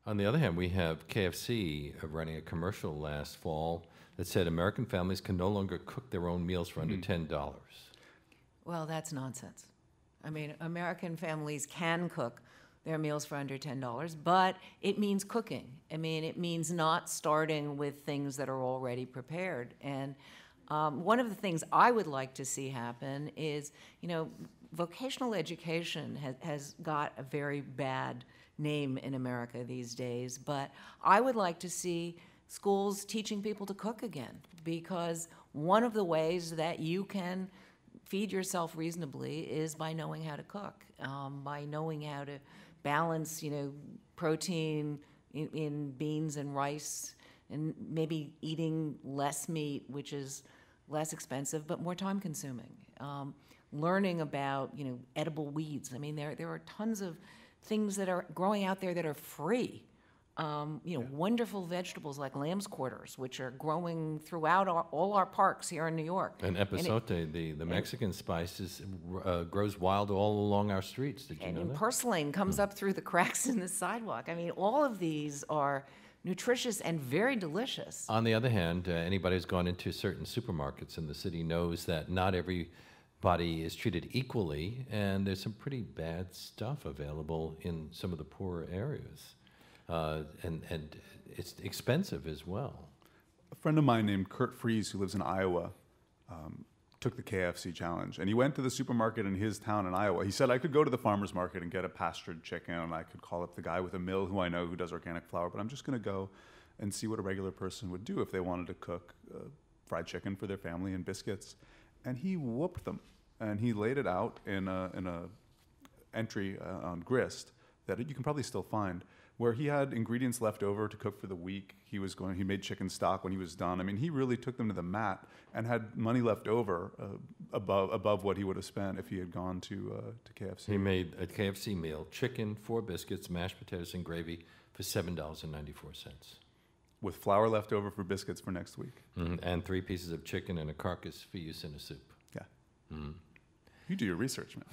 On the other hand, we have KFC running a commercial last fall that said American families can no longer cook their own meals for under $10. Well, that's nonsense. I mean, American families can cook their meals for under $10, but it means cooking. I mean, it means not starting with things that are already prepared. And one of the things I would like to see happen is, vocational education has got a very bad name in America these days, but I would like to see schools teaching people to cook again, because one of the ways that you can feed yourself reasonably is by knowing how to cook, by knowing how to balance, protein in beans and rice, and maybe eating less meat, which is less expensive but more time consuming. Learning about, edible weeds. I mean, there are tons of things that are growing out there that are free. Wonderful vegetables like lamb's quarters, which are growing throughout all our parks here in New York. And epazote, the Mexican spice, grows wild all along our streets. Did you know that? And purslane comes up through the cracks in the sidewalk. I mean, all of these are nutritious and very delicious. On the other hand, anybody who's gone into certain supermarkets in the city knows that not everybody is treated equally, and there's some pretty bad stuff available in some of the poorer areas. And it's expensive as well. A friend of mine named Kurt Fries, who lives in Iowa, took the KFC challenge. And he went to the supermarket in his town in Iowa. He said, I could go to the farmer's market and get a pastured chicken, and I could call up the guy with a mill who I know who does organic flour, but I'm just going to go and see what a regular person would do if they wanted to cook fried chicken for their family and biscuits. And he whooped them. And he laid it out in a entry on Grist that you can probably still find, where he had ingredients left over to cook for the week. He made chicken stock when he was done. I mean, he really took them to the mat and had money left over above what he would have spent if he had gone to KFC. He made a KFC meal, chicken, 4 biscuits, mashed potatoes, and gravy for $7.94. With flour left over for biscuits for next week. Mm-hmm. And 3 pieces of chicken and a carcass for use in a soup. Yeah. Mm-hmm. You do your research, man.